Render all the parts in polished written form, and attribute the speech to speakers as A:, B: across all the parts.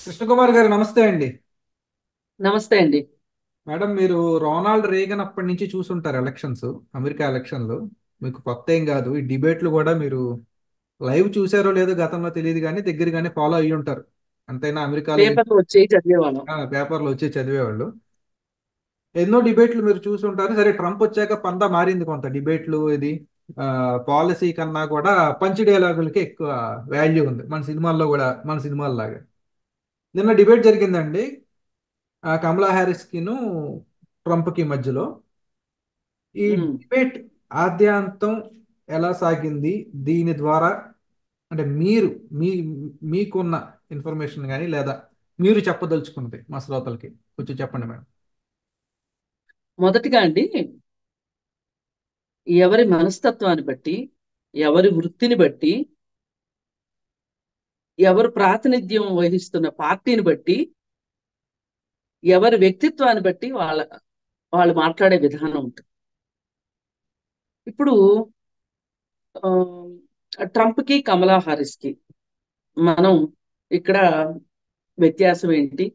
A: కృష్ణకుమార్ గారు నమస్తే అండి.
B: నమస్తే అండి.
A: మేడం, మీరు రోనాల్డ్ రేగన్ అప్పటి నుంచి చూసుంటారు ఎలక్షన్స్, అమెరికా ఎలక్షన్లు. మీకు కొత్త ఏం కాదు. ఈ డిబేట్లు కూడా మీరు లైవ్ చూసారో లేదో గతంలో తెలియదు కానీ దగ్గరగానే ఫాలో అయ్యి ఉంటారు. అంతైనా అమెరికాలో
B: పేపర్‌లో వచ్చేయి చదివేవాళ్ళం.
A: పేపర్లో వచ్చి చదివేవాళ్ళు. ఎన్నో డిబేట్లు మీరు చూసుంటారు. సరే, ట్రంప్ వచ్చాక పందా మారింది కొంత. డిబేట్లు ఇది పాలసీ కన్నా కూడా పంచ్ డైలాగులకి ఎక్కువ వాల్యూ ఉంది మన సినిమాల్లో కూడా, మన సినిమాల్లాగా. నిన్న డిబేట్ జరిగిందండి, కమలా హ్యారిస్ కిను ట్రంప్ కి మధ్యలో. ఈ
B: హ్మ్.
A: డిబేట్ ఆద్యాంతం ఎలా సాగింది, దీని ద్వారా అంటే మీరు మీ మీకున్న ఇన్ఫర్మేషన్ కానీ లేదా మీరు చెప్పదలుచుకున్నది మా శ్రోతలకి కొంచెం చెప్పండి మేడం.
B: మొదటిగా అండి, ఎవరి మనస్తత్వాన్ని బట్టి, ఎవరి వృత్తిని బట్టి, ఎవరు ప్రాతినిధ్యం వహిస్తున్న పార్టీని బట్టి, ఎవరి వ్యక్తిత్వాన్ని బట్టి వాళ్ళు మాట్లాడే విధానం ఉంటుంది. ఇప్పుడు ట్రంప్‌కి, కమలా హారిస్‌కి మనం ఇక్కడ వ్యత్యాసం ఏంటి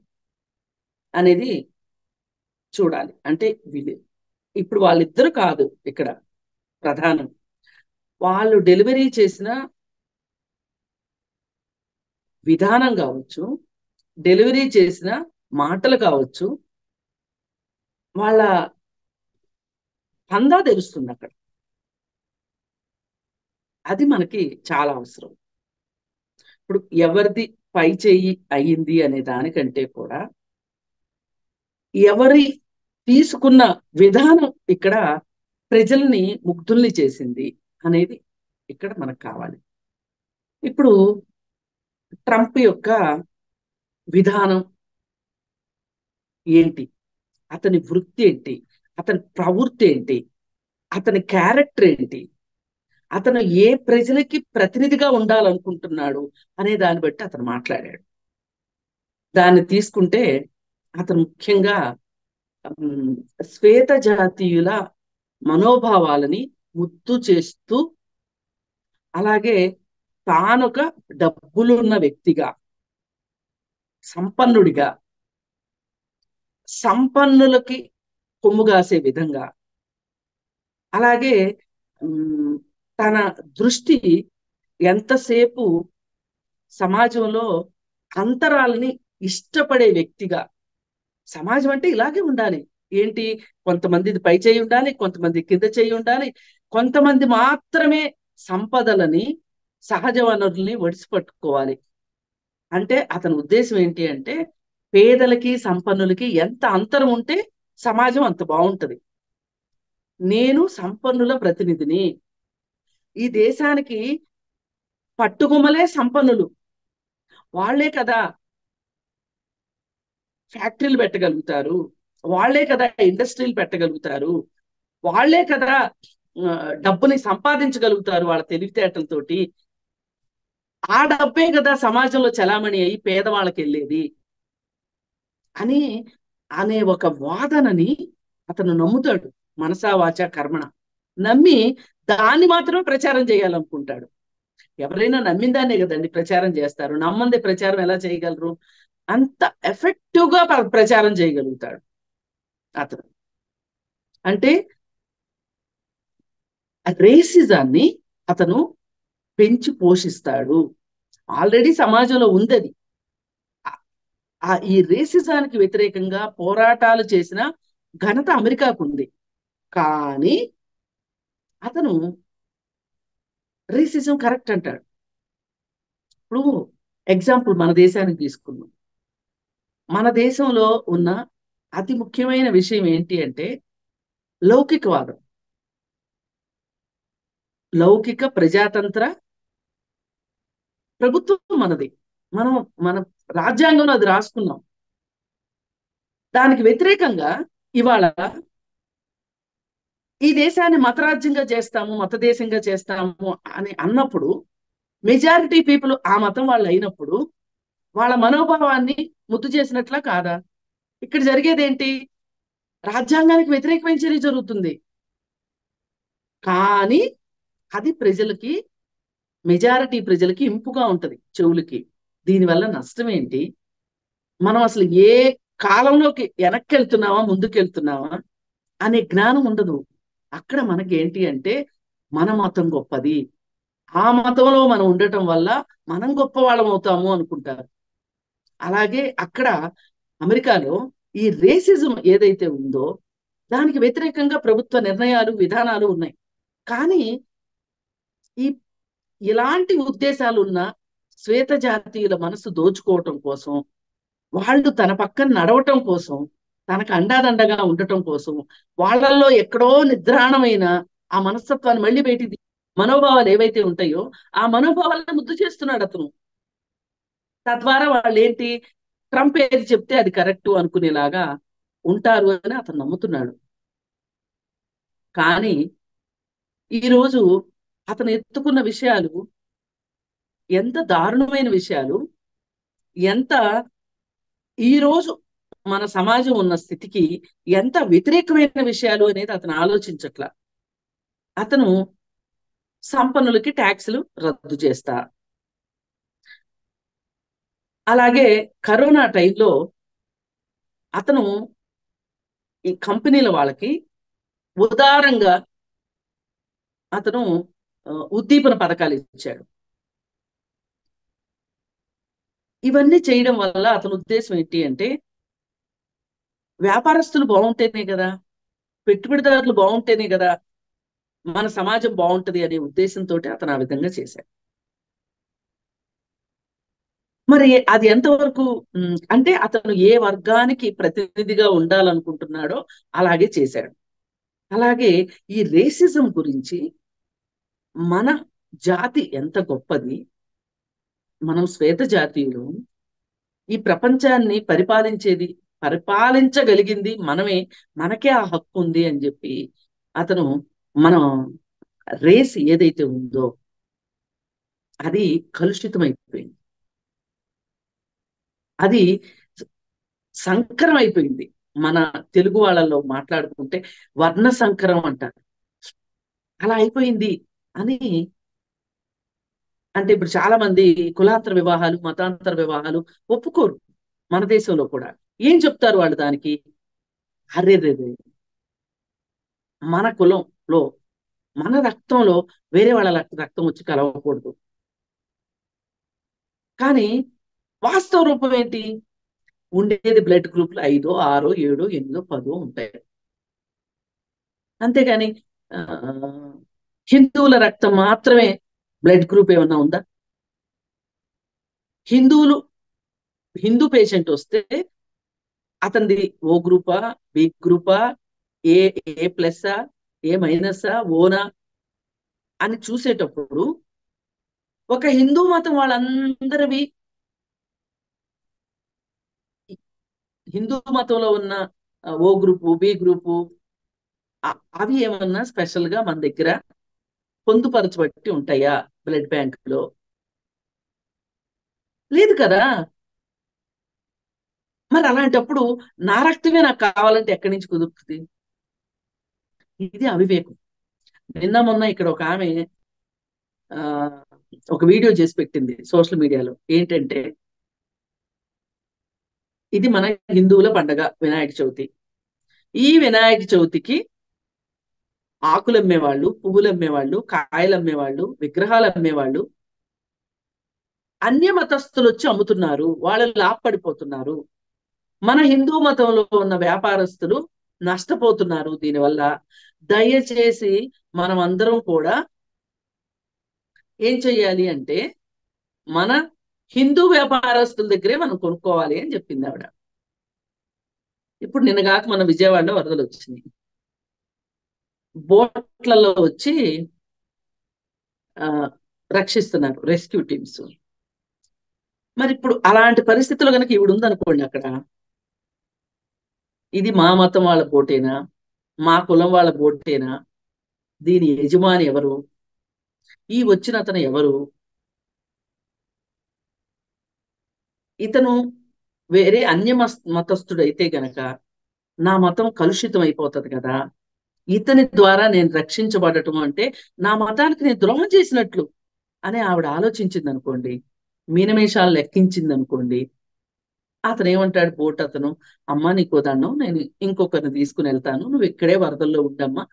B: అనేది చూడాలి. అంటే వీళ్ళు ఇప్పుడు వాళ్ళిద్దరు కాదు ఇక్కడ ప్రధానం. వాళ్ళు డెలివరీ చేసిన విధానం కావచ్చు, డెలివరీ చేసిన మాటలు కావచ్చు, వాళ్ళ పందా తెలుస్తుంది అక్కడ. అది మనకి చాలా అవసరం. ఇప్పుడు ఎవరిది పై చెయ్యి అయ్యింది అనే దానికంటే కూడా ఎవరి తీసుకున్న విధానం ఇక్కడ ప్రజల్ని ముగ్ధుల్ని చేసింది అనేది ఇక్కడ మనకు కావాలి. ఇప్పుడు ట్రంప్ యొక్క విధానం ఏంటి, అతని వృత్తి ఏంటి, అతని ప్రవృత్తి ఏంటి, అతని క్యారెక్టర్ ఏంటి, అతను ఏ ప్రజలకి ప్రతినిధిగా ఉండాలనుకుంటున్నాడు అనే దాన్ని బట్టి అతను మాట్లాడాడు. దాన్ని తీసుకుంటే అతను ముఖ్యంగా ఉమ్, శ్వేత జాతీయుల మనోభావాలని ముద్దు చేస్తూ, అలాగే తానొక డబ్బులున్న వ్యక్తిగా, సంపన్నుడిగా, సంపన్నులకి కొమ్ముగాసే విధంగా, అలాగే ఉమ్, తన దృష్టి ఎంతసేపు సమాజంలో అంతరాలని ఇష్టపడే వ్యక్తిగా, సమాజం అంటే ఇలాగే ఉండాలి. ఏంటి, కొంతమంది పై చేయి ఉండాలి, కొంతమంది కింద చేయి ఉండాలి, కొంతమంది మాత్రమే సంపదలని, సహజ వనరుల్ని ఒడిసిపట్టుకోవాలి. అంటే అతని ఉద్దేశం ఏంటి అంటే, పేదలకి సంపన్నులకి ఎంత అంతరం ఉంటే సమాజం అంత బాగుంటది. నేను సంపన్నుల ప్రతినిధిని. ఈ దేశానికి పట్టుకొమ్మలే సంపన్నులు. వాళ్లే కదా ఫ్యాక్టరీలు పెట్టగలుగుతారు, వాళ్లే కదా ఇండస్ట్రీలు పెట్టగలుగుతారు, వాళ్లే కదా ఆ, డబ్బుని సంపాదించగలుగుతారు వాళ్ళ తెలివితేటలతోటి. ఆ డబ్బే కదా సమాజంలో చలామణి అయి పేదవాళ్ళకి వెళ్ళేది అని అనే ఒక వాదనని అతను నమ్ముతాడు. మనసా వాచా కర్మణ నమ్మి దాన్ని మాత్రమే ప్రచారం చేయాలనుకుంటాడు. ఎవరైనా నమ్మిన దాన్నే కదండి ప్రచారం చేస్తారు. నమ్మందే ప్రచారం ఎలా చేయగలరు? అంత ఎఫెక్టివ్ గా ప్రచారం చేయగలుగుతాడు అతను. అంటే రేసిజాన్ని అతను పెంచి పోషిస్తాడు. ఆల్రెడీ సమాజంలో ఉంది అది. ఈ రేసిజానికి వ్యతిరేకంగా పోరాటాలు చేసిన ఘనత అమెరికాకు ఉంది. కానీ అతను రేసిజం కరెక్ట్ అంటాడు. ఇప్పుడు ఎగ్జాంపుల్ మన దేశానికి తీసుకున్నాం. మన దేశంలో ఉన్న అతి ముఖ్యమైన విషయం ఏంటి అంటే లౌకికవాదం. లౌకిక ప్రజాతంత్ర ప్రభుత్వం మనది. మనం మన రాజ్యాంగంలో అది రాసుకున్నాం. దానికి వ్యతిరేకంగా ఇవాళ ఈ దేశాన్ని మతరాజ్యంగా చేస్తాము, మత దేశంగా చేస్తాము అని అన్నప్పుడు, మెజారిటీ పీపుల్ ఆ మతం వాళ్ళు అయినప్పుడు వాళ్ళ మనోభావాన్ని ముద్దు చేసినట్లా కాదా? ఇక్కడ జరిగేది ఏంటి? రాజ్యాంగానికి వ్యతిరేకమైన చర్య జరుగుతుంది. కానీ అది ప్రజలకి, మెజారిటీ ప్రజలకి ఇంపుగా ఉంటది చెవులకి. దీనివల్ల నష్టం ఏంటి? మనం అసలు ఏ కాలంలోకి వెనక్కి వెళ్తున్నామా ముందుకు వెళ్తున్నామా అనే జ్ఞానం ఉండదు. అక్కడ మనకి ఏంటి అంటే మన మతం గొప్పది, ఆ మతంలో మనం ఉండటం వల్ల మనం గొప్ప వాళ్ళం అవుతాము అనుకుంటారు. అలాగే అక్కడ అమెరికాలో ఈ రేసిజం ఏదైతే ఉందో దానికి వ్యతిరేకంగా ప్రభుత్వ నిర్ణయాలు విధానాలు ఉన్నాయి. కానీ ఈ ఇలాంటి ఉద్దేశాలు ఉన్న శ్వేత జాతీయుల మనసు దోచుకోవటం కోసం, వాళ్ళు తన పక్కన నడవటం కోసం, తనకు అండాదండగా ఉండటం కోసం, వాళ్ళల్లో ఎక్కడో నిద్రాణమైన ఆ మనస్తత్వాన్ని మళ్ళీ బయటికి మనోభావాలు ఏవైతే ఉంటాయో ఆ మనోభావాలను ముద్దు చేస్తున్నాడు అతను. తద్వారా వాళ్ళు ఏంటి, ట్రంప్ ఏది చెప్తే అది కరెక్ట్ అనుకునేలాగా ఉంటారు అని అతను నమ్ముతున్నాడు. కానీ ఈరోజు అతను ఎత్తుకున్న విషయాలు ఎంత దారుణమైన విషయాలు, ఎంత ఈరోజు మన సమాజం ఉన్న స్థితికి ఎంత వ్యతిరేకమైన విషయాలు అనేది అతను ఆలోచించట్ల. అతను సంపన్నులకి ట్యాక్సులు రద్దు చేస్తా, అలాగే కరోనా టైంలో అతను ఈ కంపెనీల వాళ్ళకి ఉదారంగా అతను ఉద్దీపన పథకాలు ఇచ్చాడు. ఇవన్నీ చేయడం వల్ల అతని ఉద్దేశం ఏంటి అంటే వ్యాపారస్తులు బాగుంటేనే కదా, పెట్టుబడిదారులు బాగుంటేనే కదా మన సమాజం బాగుంటది అనే ఉద్దేశంతో అతను ఆ విధంగా చేశాడు. మరి అది ఎంతవరకు అంటే అతను ఏ వర్గానికి ప్రతినిధిగా ఉండాలనుకుంటున్నాడో అలాగే చేశాడు. అలాగే ఈ రేసిజం గురించి మన జాతి ఎంత గొప్పది, మనం శ్వేత జాతీయులు, ఈ ప్రపంచాన్ని పరిపాలించగలిగింది మనమే, మనకే ఆ హక్కు ఉంది అని చెప్పి అతను మనం రేస్ ఏదైతే ఉందో అది కలుషితమైపోయింది, అది సంకరం అయిపోయింది. మన తెలుగు వాళ్ళలో మాట్లాడుకుంటే వర్ణ సంకరం అంటారు, అలా అయిపోయింది అని. అంటే ఇప్పుడు చాలా మంది కులాంతర వివాహాలు మతాంతర వివాహాలు ఒప్పుకోరు మన దేశంలో కూడా. ఏం చెప్తారు వాళ్ళు దానికి, అర్రేదే మన కులంలో మన రక్తంలో వేరే వాళ్ళ రక్తం వచ్చి కలవకూడదు. కానీ వాస్తవ రూపం ఏంటి, ఉండేది బ్లడ్ గ్రూప్లు 5, 6, 7, 8, 10 ఉంటాయి. అంతేగాని హిందువుల రక్తం మాత్రమే బ్లడ్ గ్రూప్ ఏమన్నా ఉందా? హిందూ పేషెంట్ వస్తే అతనిది ఓ గ్రూపా, బి గ్రూపా, ఏ ఏ ప్లస్సా, ఏ మైనసా, ఓనా అని చూసేటప్పుడు ఒక హిందూ మతం వాళ్ళందరివి, హిందూ మతంలో ఉన్న ఓ గ్రూపు బి గ్రూపు అవి ఏమన్నా స్పెషల్ గా మన దగ్గర పొందుపరచబట్టి ఉంటాయా బ్లడ్ బ్యాంక్ లో? లేదు కదా. మరి అలాంటప్పుడు నా రక్తమే నాకు కావాలంటే ఎక్కడి నుంచి కుదురుతుంది? ఇది అవివేకం. నిన్న మొన్న ఇక్కడ ఒక ఆమె ఒక వీడియో చేసి పెట్టింది సోషల్ మీడియాలో. ఏంటంటే ఇది మన హిందువుల పండగ వినాయక చవితి, ఈ వినాయక చవితికి ఆకులు అమ్మేవాళ్ళు, పువ్వులు అమ్మేవాళ్ళు, కాయలు అమ్మేవాళ్ళు, విగ్రహాలు అమ్మేవాళ్ళు అన్య మతస్థులు వచ్చి అమ్ముతున్నారు, వాళ్ళు లాభపడిపోతున్నారు. మన హిందూ మతంలో ఉన్న వ్యాపారస్తులు నష్టపోతున్నారు దీనివల్ల. దయచేసి మనం అందరం కూడా ఏం చెయ్యాలి అంటే మన హిందూ వ్యాపారస్తుల దగ్గరే మనం కొనుక్కోవాలి అని చెప్పింది ఆవిడ. ఇప్పుడు నిన్నగాక మన విజయవాడలో వరదలు వచ్చినాయి, బోట్లలో వచ్చి రక్షిస్తున్నారు రెస్క్యూ టీమ్స్. మరి ఇప్పుడు అలాంటి పరిస్థితులు కనుక ఈవిడ ఉందనుకోండి అక్కడ, ఇది మా మతం వాళ్ళ బోటేనా, మా కులం వాళ్ళ బోటేనా, దీని యజమాని ఎవరు, ఈ వచ్చిన అతను ఎవరు, ఇతను వేరే అన్య మతస్థుడైతే గనక నా మతం కలుషితం అయిపోతుంది కదా, ఇతని ద్వారా నేను రక్షించబడటం అంటే నా మతానికి నేను ద్రోహం చేసినట్లు అని ఆవిడ ఆలోచించింది అనుకోండి, మీనమేషాలు లెక్కించింది అనుకోండి, అతను ఏమంటాడు బోట్ అతను, అమ్మ నీకో దండం, నేను ఇంకొకరిని తీసుకుని వెళ్తాను, నువ్వు ఇక్కడే వరదల్లో ఉండమ్మా,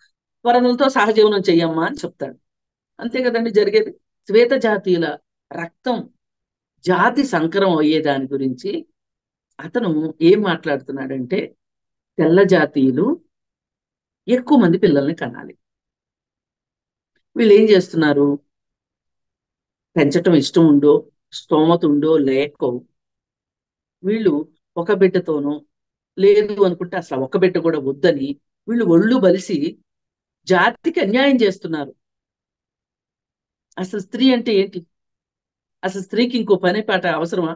B: వరదలతో సహజీవనం చెయ్యమ్మా అని చెప్తాడు. అంతే కదండి జరిగేది. శ్వేత జాతీయుల రక్తం జాతి సంకరం అయ్యే దాని గురించి అతను ఏం మాట్లాడుతున్నాడంటే, తెల్ల జాతీయులు ఎక్కువ మంది పిల్లల్ని కనాలి. వీళ్ళు ఏం చేస్తున్నారు, పెంచటం ఇష్టం ఉందో స్తోమత ఉందో లేకో వీళ్ళు ఒక బిడ్డతోనో, లేదు అనుకుంటే అసలు ఒక బిడ్డ కూడా వద్దని వీళ్ళు ఒళ్ళు బలిసి జాతికి అన్యాయం చేస్తున్నారు. అసలు స్త్రీ అంటే ఏంటి, అసలు స్త్రీకి ఇంకో పని పాట అవసరమా?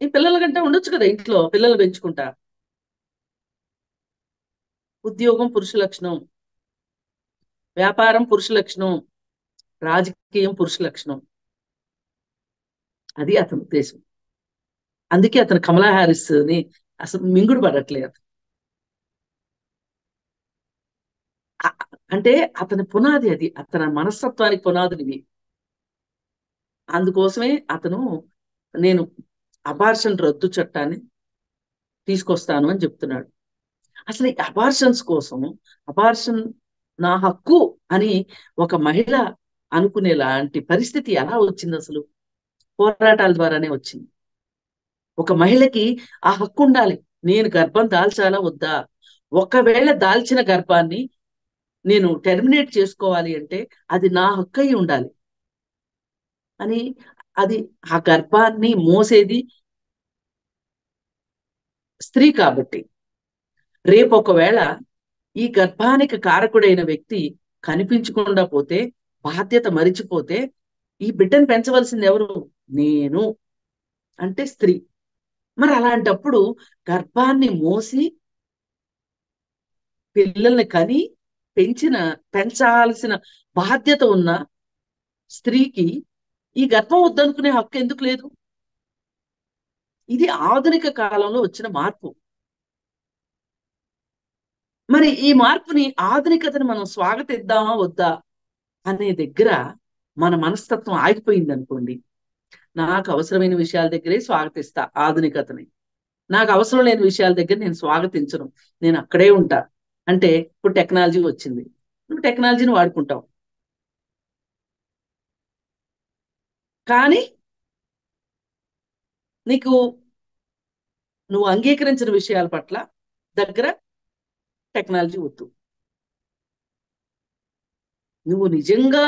B: ఈ పిల్లల కంటే ఉండొచ్చు కదా ఇంట్లో, పిల్లలు పెంచుకుంటా. ఉద్యోగం పురుష లక్షణం, వ్యాపారం పురుష లక్షణం, రాజకీయం పురుష లక్షణం. అది అతని ఉద్దేశం. అందుకే అతను కమలా హ్యారిస్ ని అసలు మింగుడు పడట్లేదు. అ- అంటే అతని పునాది అది, అతని మనస్తత్వానికి పునాదులు ఇవి. అందుకోసమే అతను, నేను అబార్షన్ రద్దు చట్టాన్ని తీసుకొస్తాను అని చెప్తున్నాడు. అసలు ఈ అబార్షన్స్ కోసం, అబార్షన్ నా హక్కు అని ఒక మహిళ అనుకునేలాంటి పరిస్థితి ఎలా వచ్చింది? అసలు పోరాటాల ద్వారానే వచ్చింది. ఒక మహిళకి ఆ హక్కు ఉండాలి, నేను గర్భం దాల్చాలా వద్దా, ఒకవేళ దాల్చిన గర్భాన్ని నేను టెర్మినేట్ చేసుకోవాలి అంటే అది నా హక్కు అయి ఉండాలి అని. అది ఆ గర్భాన్ని మోసేది స్త్రీ కాబట్టి, రేపు ఒకవేళ ఈ గర్భానికి కారకుడైన వ్యక్తి కనిపించకుండా పోతే, బాధ్యత మరిచిపోతే, ఈ బిడ్డను పెంచవలసింది ఎవరు? నేను, అంటే స్త్రీ. మరి అలాంటప్పుడు గర్భాన్ని మోసి పిల్లల్ని కని పెంచిన, పెంచాల్సిన బాధ్యత ఉన్న స్త్రీకి ఈ గర్భం వద్దనుకునే హక్కు ఎందుకు లేదు? ఇది ఆధునిక కాలంలో వచ్చిన మార్పు. మరి ఈ మార్పుని, ఆధునికతని మనం స్వాగతిద్దామా వద్దా అనే దగ్గర మన మనస్తత్వం ఆగిపోయింది అనుకోండి. నాకు అవసరమైన విషయాల దగ్గరే స్వాగతిస్తా ఆధునికతని, నాకు అవసరం లేని విషయాల దగ్గర నేను స్వాగతించను, నేను అక్కడే ఉంటా. అంటే ఇప్పుడు టెక్నాలజీ వచ్చింది, నువ్వు టెక్నాలజీని వాడుకుంటావు, కానీ నీకు నువ్వు అంగీకరించిన విషయాల పట్ల దగ్గర టెక్నాలజీ వద్దు. నువ్వు నిజంగా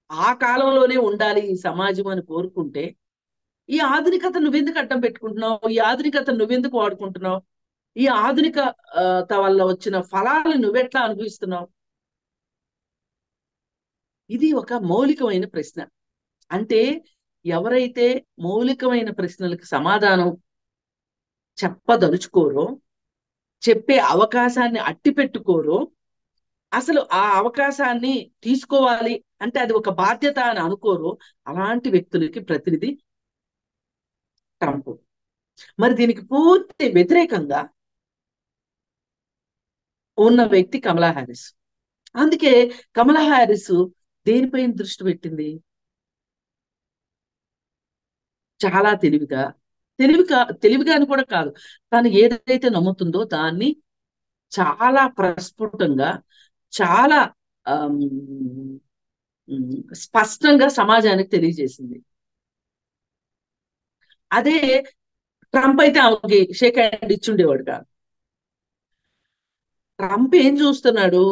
B: ఆ కాలంలోనే ఉండాలి ఈ సమాజం అని కోరుకుంటే, ఈ ఆధునికత నువ్వెందుకు అడ్డం పెట్టుకుంటున్నావు, ఈ ఆధునికత నువ్వెందుకు వాడుకుంటున్నావు, ఈ ఆధునిక వల్ల వచ్చిన ఫలాలు నువ్వెట్లా అనుభవిస్తున్నావు? ఇది ఒక మౌలికమైన ప్రశ్న. అంటే ఎవరైతే మౌలికమైన ప్రశ్నలకు సమాధానం చెప్పదలుచుకోరో, చెప్పే అవకాశాన్ని అట్టి పెట్టుకోరో, అసలు ఆ అవకాశాన్ని తీసుకోవాలి అంటే అది ఒక బాధ్యత అని అనుకోరో, అలాంటి వ్యక్తులకి ప్రతినిధి ట్రంప్. మరి దీనికి పూర్తి వ్యతిరేకంగా ఉన్న వ్యక్తి కమలా హ్యారిస్. అందుకే కమలా హ్యారిస్ దేనిపైన దృష్టి పెట్టింది? చాలా తెలివిగా, తెలివిగా అని కూడా కాదు, తను ఏదైతే నమ్ముతుందో దాన్ని చాలా ప్రస్ఫుటంగా, చాలా ఆమ్, స్పష్టంగా సమాజానికి తెలియజేసింది. అదే ట్రంప్ అయితే ఆమెకి షేక్ హ్యాండ్ ఇచ్చుండేవాడు కాదు. ట్రంప్ ఏం చూస్తున్నాడు,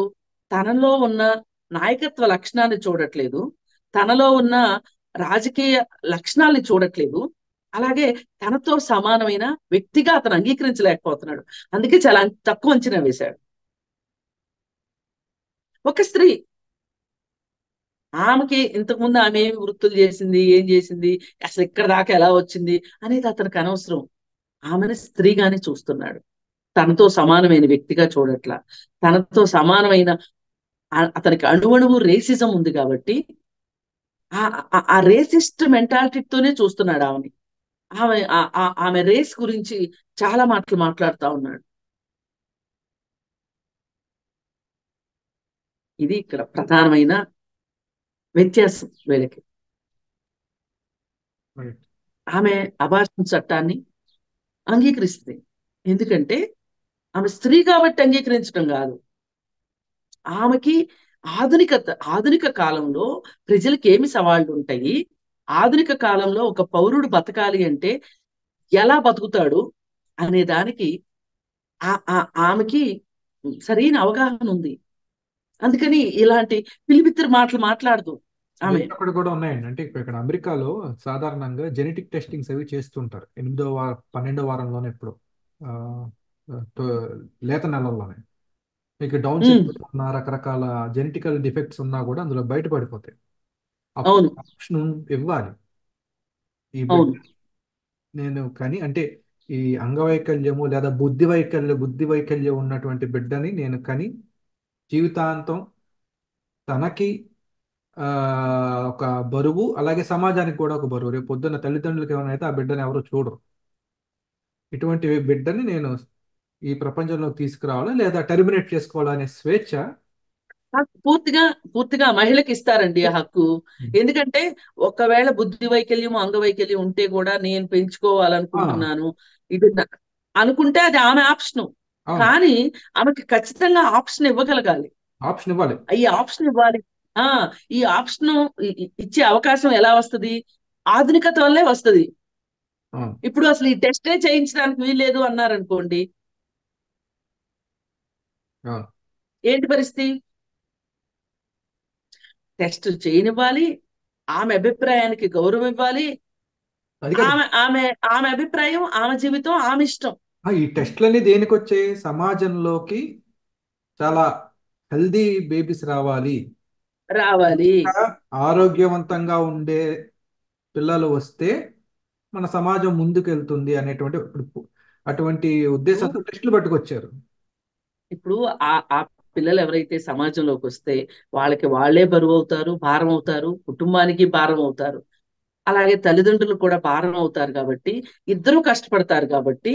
B: తనలో ఉన్న నాయకత్వ లక్షణాన్ని చూడట్లేదు, తనలో ఉన్న రాజకీయ లక్షణాలని చూడట్లేదు, అలాగే తనతో సమానమైన వ్యక్తిగా అతను అంగీకరించలేకపోతున్నాడు. అందుకే చాలా తక్కువ అంచనా వేశాడు. ఒక స్త్రీ, ఆమెకి ఇంతకుముందు ఆమె ఏమి వృత్తులు చేసింది, ఏం చేసింది, అసలు ఇక్కడ దాకా ఎలా వచ్చింది అనేది అతనికి అనవసరం. ఆమెను స్త్రీగానే చూస్తున్నాడు, తనతో సమానమైన వ్యక్తిగా చూడట్లా. తనతో సమానమైన అతనికి అణువణువు రేసిజం ఉంది కాబట్టి ఆ రేసిస్ట్ మెంటాలిటీతోనే చూస్తున్నాడు ఆమెని. ఆమె రేస్ గురించి చాలా మాటలు మాట్లాడుతా ఉన్నాడు. ఇది ఇక్కడ ప్రధానమైన వ్యత్యాసం వీళ్ళకి.
A: రైట్.
B: ఆమె అబార్షన్ చట్టాన్ని అంగీకరిస్తుంది. ఎందుకంటే ఆమె స్త్రీ కాబట్టి అంగీకరించడం కాదు, ఆమెకి ఆధునిక కాలంలో ప్రజలకు ఏమి సవాళ్లు ఉంటాయి, ఆధునిక కాలంలో ఒక పౌరుడు బతకాలి అంటే ఎలా బతుకుతాడు అనే దానికి ఆమెకి సరైన అవగాహన ఉంది. అందుకని ఇలాంటి పిలిపిత్తిరి మాటలు మాట్లాడదు ఆమె.
A: అక్కడ కూడా ఉన్నాయండి. అంటే ఇక్కడ అమెరికాలో సాధారణంగా జెనెటిక్ టెస్టింగ్స్ అవి చేస్తుంటారు 12వ వారంలోనే, ఎప్పుడు ఆ, తో- లేత నెలల్లోనే మీకు డౌన్
B: ఉమ్,
A: సిండ్రోమ్ ఉన్న రకరకాల జెనెటికల్ డిఫెక్ట్స్ ఉన్నా కూడా అందులో బయటపడిపోతాయి. అప్పుడు
B: అవును,
A: ఆప్షన్ ఇవ్వాలి ఈ బిడ్డ.
B: అవును.
A: నేను కానీ అంటే ఈ అంగవైకల్యము లేదా బుద్ధి వైకల్యం ఉన్నటువంటి బిడ్డని నేను కని జీవితాంతం తనకి ఆ, ఒక బరువు, అలాగే సమాజానికి కూడా ఒక బరువు. రేపు పొద్దున్న తల్లిదండ్రులకి ఏమైనా అయితే ఆ బిడ్డని ఎవరు చూడరు. ఇటువంటి బిడ్డని నేను ఈ ప్రపంచంలోకి తీసుకురావాలి లేదా టెర్మినేట్ చేసుకోవాలి అనే స్వేచ్ఛ.
B: పూర్తిగా పూర్తిగా మహిళకి ఇస్తారండి ఆ హక్కు. ఎందుకంటే ఒకవేళ బుద్ధి వైకల్యం అంగవైకల్యం ఉంటే కూడా నేను
A: ఆ,
B: పెంచుకోవాలనుకుంటున్నాను ఇది అనుకుంటే అది ఆమె ఆప్షను.
A: అవును,
B: కానీ ఆమెకి ఖచ్చితంగా ఆప్షన్ ఇవ్వగలగాలి.
A: ఆప్షన్ ఇవ్వాలి.
B: ఈ ఆప్షన్ ఇవ్వాలి. ఆ ఈ ఆప్షన్ ఇచ్చే అవకాశం ఎలా వస్తది? ఆధునికత వల్లే వస్తది.
A: అవును,
B: ఇప్పుడు అసలు ఈ టెస్టే చేయించడానికి వీల్లేదు అన్నారనుకోండి,
A: అవును.
B: ఏంటి పరిస్థితి? టెస్ట్ చేయనివ్వాలి, ఆమె అభిప్రాయానికి గౌరవం ఇవ్వాలి.
A: అది కాదు.
B: ఆమె ఆమె ఆమె అభిప్రాయం, ఆమె జీవితం, ఆమె ఇష్టం.
A: ఈ టెస్ట్లన్నీ దేనికి వచ్చాయి? సమాజంలోకి చాలా హెల్దీ బేబీస్ రావాలి,
B: రావాలి.
A: ఇంకా ఆరోగ్యవంతంగా ఉండే పిల్లలు వస్తే మన సమాజం ముందుకు వెళ్తుంది అనేటువంటి అటువంటి
B: ఇప్పుడు
A: ఉద్దేశంతో టెస్టులు పట్టుకొచ్చారు.
B: ఇప్పుడు ఆ పిల్లలు ఎవరైతే సమాజంలోకి వస్తే వాళ్ళకి వాళ్ళే బరువు అవుతారు, భారం అవుతారు, కుటుంబానికి భారం అవుతారు, అలాగే తల్లిదండ్రులు కూడా భారం అవుతారు. కాబట్టి ఇద్దరూ కష్టపడతారు. కాబట్టి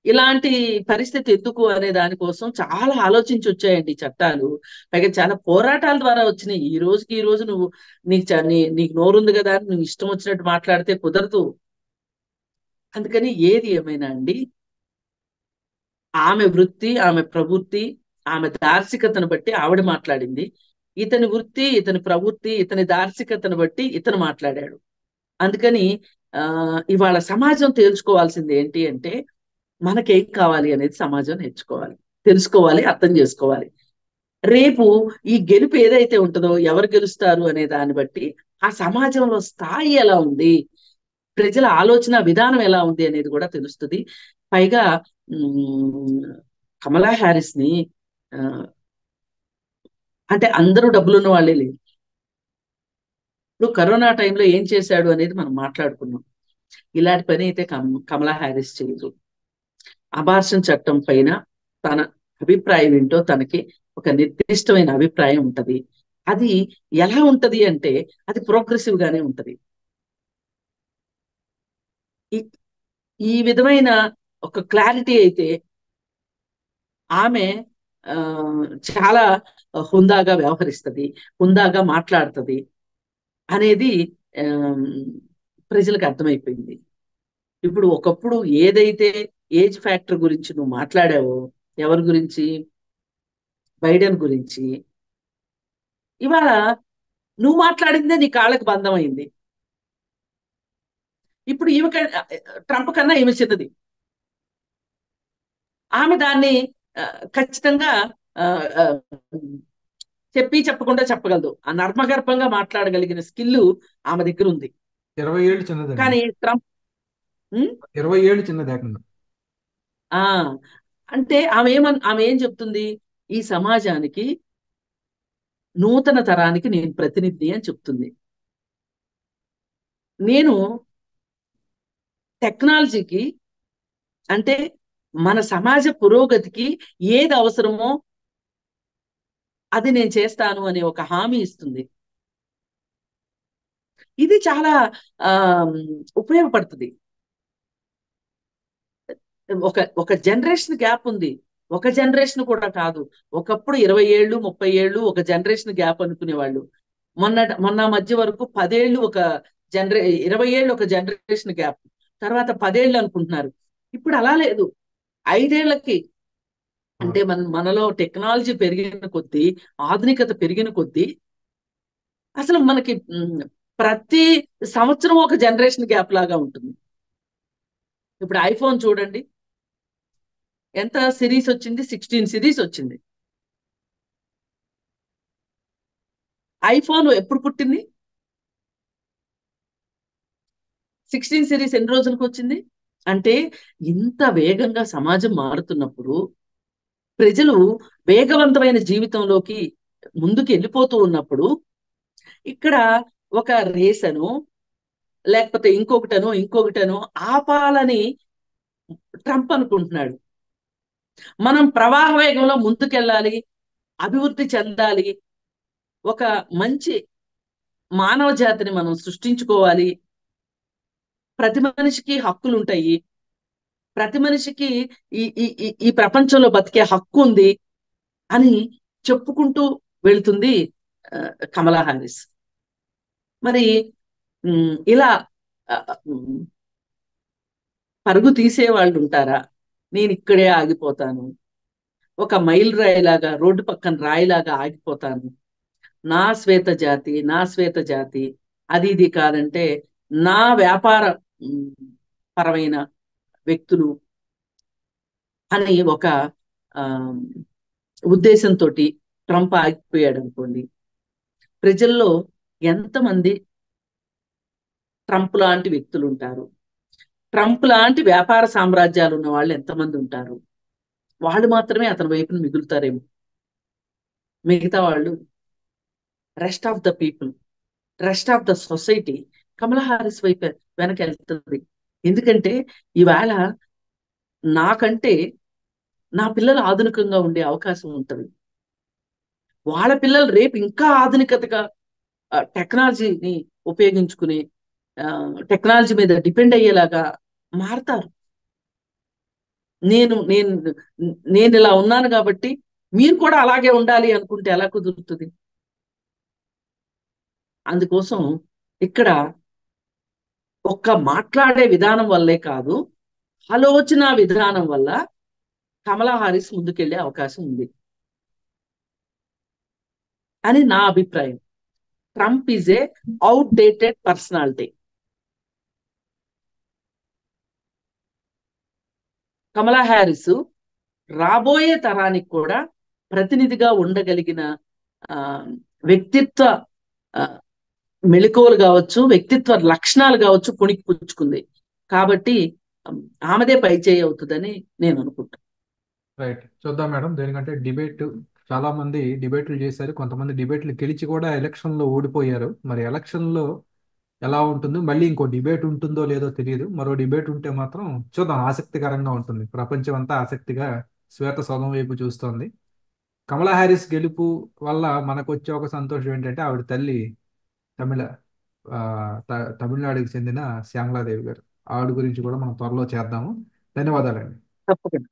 B: ఇలాంటి పరిస్థితి ఎందుకు అనే దానికోసం చాలా ఆలోచించి వచ్చాయండి ఈ చట్టాలు. పైగా చాలా పోరాటాల ద్వారా వచ్చినాయి. ఈ రోజు నువ్వు నీకు నోరుంది కదా అని నువ్వు ఇష్టం వచ్చినట్టు మాట్లాడితే కుదరదు. అందుకని ఏది ఏమైనా అండి, ఆమె వృత్తి, ఆమె ప్రవృత్తి, ఆమె దార్శికతను బట్టి ఆవిడ మాట్లాడింది. ఇతని వృత్తి, ఇతని ప్రవృత్తి, ఇతని దార్శికతను బట్టి ఇతను మాట్లాడాడు. అందుకని ఆ ఇవాళ సమాజం తేల్చుకోవాల్సింది ఏంటి అంటే, మనకేం కావాలి అనేది సమాజం నేర్చుకోవాలి, తెలుసుకోవాలి, అర్థం చేసుకోవాలి. రేపు ఈ గెలుపు ఏదైతే ఉంటుందో, ఎవరు గెలుస్తారు అనే దాన్ని బట్టి ఆ సమాజంలో స్థాయి ఎలా ఉంది, ప్రజల ఆలోచన విధానం ఎలా ఉంది అనేది కూడా తెలుస్తుంది. పైగా ఉమ్, కమలా హ్యారిస్ ని ఆ, అంటే అందరూ డబ్బులున్న వాళ్ళే లేదు. ఇప్పుడు కరోనా టైంలో ఏం చేశాడు అనేది మనం మాట్లాడుకున్నాం. ఇలాంటి పని అయితే కమలా హ్యారిస్ చేయదు. అబార్షన్ చట్టం పైన తన అభిప్రాయం ఏంటో, తనకి ఒక నిర్దిష్టమైన అభిప్రాయం ఉంటది. అది ఎలా ఉంటది అంటే, అది ప్రోగ్రెసివ్ గానే ఉంటది. ఈ ఈ విధమైన ఒక క్లారిటీ అయితే ఆమె ఆ చాలా హుందాగా వ్యవహరిస్తుంది, హుందాగా మాట్లాడుతుంది అనేది ఆ ప్రజలకు అర్థమైపోయింది. ఇప్పుడు ఒకప్పుడు ఏదైతే ఏజ్ ఫ్యాక్టర్ గురించి నువ్వు మాట్లాడావో, ఎవరి గురించి, బైడెన్ గురించి, ఇవాళ నువ్వు మాట్లాడిందే నీ కాళ్ళకి బంధం అయింది. ఇప్పుడు ట్రంప్ కన్నా ఈమె చిన్నది. ఆమె దాన్ని ఆ, ఖచ్చితంగా ఆ, ఆ, చెప్పకుండా చెప్పగలదు. ఆ నర్మగర్భంగా మాట్లాడగలిగిన స్కిల్ ఆమె దగ్గర ఉంది.
A: 20 ఏళ్ళు చిన్నదండి.
B: కానీ ట్రంప్ ఉం?
A: 20 ఏళ్ళు చిన్నది ఏకంగా.
B: ఆ అంటే ఆమె ఏం చెప్తుంది? ఈ సమాజానికి, నూతన తరానికి నేను ప్రతినిధి అని చెప్తుంది. నేను టెక్నాలజీకి, అంటే మన సమాజ పురోగతికి ఏది అవసరమో అది నేను చేస్తాను అనే ఒక హామీ ఇస్తుంది. ఇది చాలా ఆ ఉపయోగపడుతుంది. ఒక జనరేషన్ గ్యాప్ ఉంది. ఒక జనరేషన్ కూడా కాదు. ఒకప్పుడు 20 ఏళ్ళు 30 ఏళ్ళు ఒక జనరేషన్ గ్యాప్ అనుకునేవాళ్ళు. మొన్న మధ్య వరకు 10 ఏళ్ళు ఒక 20 ఏళ్ళు ఒక జనరేషన్ గ్యాప్. తర్వాత 10 ఏళ్ళు అనుకుంటున్నారు. ఇప్పుడు అలా లేదు. 5 ఏళ్లకి, అంటే
A: అవును.
B: మనలో టెక్నాలజీ పెరిగిన కొద్దీ, ఆధునికత పెరిగిన కొద్దీ అసలు మనకి ప్రతి సంవత్సరం ఒక జనరేషన్ గ్యాప్ లాగా ఉంటుంది. ఇప్పుడు ఐఫోన్ చూడండి, ఎంత సిరీస్ వచ్చింది? 16 సిరీస్ వచ్చింది. ఐఫోన్ ఎప్పుడు పుట్టింది? 16 సిరీస్ ఎన్ని రోజులకు వచ్చింది? అంటే ఇంత వేగంగా సమాజం మారుతున్నప్పుడు, ప్రజలు వేగవంతమైన జీవితంలోకి ముందుకు వెళ్ళిపోతూ ఉన్నప్పుడు, ఇక్కడ ఒక రేసను, లేకపోతే ఇంకొకటనో ఆపాలని ట్రంప్ అనుకుంటున్నాడు. మనం ప్రవాహ వేగంలో ముందుకెళ్ళాలి, అభివృద్ధి చెందాలి, ఒక మంచి మానవ జాతిని మనం సృష్టించుకోవాలి, ప్రతి మనిషికి హక్కులు ఉంటాయి, ప్రతి మనిషికి ఈ ఈ ఈ ఈ ప్రపంచంలో బతికే హక్కు ఉంది అని చెప్పుకుంటూ వెళ్తుంది ఆ, కమలా హారిస్. మరి ఇలా ఆ, ఉమ్, పరుగు తీసే వాళ్ళు ఉంటారా? నేను ఇక్కడే ఆగిపోతాను, ఒక మైల్ రాయిలాగా, రోడ్డు పక్కన రాయిలాగా ఆగిపోతాను, నా శ్వేత జాతి అది ఇది కాదంటే, నా వ్యాపార ఉమ్, పరమైన వ్యక్తులు అని ఒక ఆ, ఉద్దేశంతో ట్రంప్ ఆగిపోయాడు అనుకోండి, ప్రజల్లో ఎంతమంది ట్రంప్ లాంటి వ్యక్తులు ఉంటారు? ట్రంప్ లాంటి వ్యాపార సామ్రాజ్యాలు ఉన్న వాళ్ళు ఎంతమంది ఉంటారు? వాళ్ళు మాత్రమే అతని వైపున మిగులుతారేమో. మిగతా వాళ్ళు, rest of the people, rest of the society Kamala Harris వైపు వెనక వెళ్తుంది. ఎందుకంటే ఈవేళ నాకంటే నా పిల్లలు ఆధునికంగా ఉండే అవకాశం ఉంటుంది. వాళ్ళ పిల్లలు రేపు ఇంకా ఆధునికతగా టెక్నాలజీని ఉపయోగించుకుని టెక్నాలజీ మీద డిపెండ్ అయ్యేలాగా మారతారు. నేను నేను నేను ఇలా ఉన్నాను కాబట్టి మీరు కూడా అలాగే ఉండాలి అనుకుంటే ఎలా కుదురుతుంది? అందుకోసం ఇక్కడ ఒక్క మాట్లాడే విధానం వల్లే కాదు, ఆలోచన విధానం వల్ల కమలా హారిస్ ముందుకెళ్లే అవకాశం ఉంది అని నా అభిప్రాయం. Trump is a out dated personality. Kamala Harris రాబోయే తరానికి కూడా ప్రతినిధిగా ఉండగలిగిన ఆ, వ్యక్తిత్వ ఆ, మెళకువలు కావచ్చు, వ్యక్తిత్వ లక్షణాలు కావచ్చు పుణికి పుచ్చుకుంది. కాబట్టి ఆమెదే పై చేయి అవుతుందని నేను అనుకుంటాను.
A: రైట్, చూద్దాం మేడం. దేనికంటే డిబేట్, చాలా మంది డిబేట్లు చేశారు, కొంతమంది డిబేట్లు గెలిచి కూడా ఎలక్షన్లో ఓడిపోయారు. మరి ఎలక్షన్లో ఎలా ఉంటుందో, మళ్ళీ ఇంకో డిబేట్ ఉంటుందో లేదో తెలియదు. మరో డిబేట్ ఉంటే మాత్రం చూద్దాం, ఆసక్తికరంగా ఉంటుంది. ప్రపంచం అంతా ఆసక్తిగా శ్వేత సౌధం వైపు చూస్తోంది. కమలా హ్యారిస్ గెలుపు వల్ల మనకు వచ్చే ఒక సంతోషం ఏంటంటే, ఆవిడ తల్లి తమిళ తమిళనాడుకి చెందిన శ్యామలాదేవి గారు, ఆవిడ గురించి కూడా మనం త్వరలో చేద్దాము. ధన్యవాదాలండి.
B: తప్పకుండా.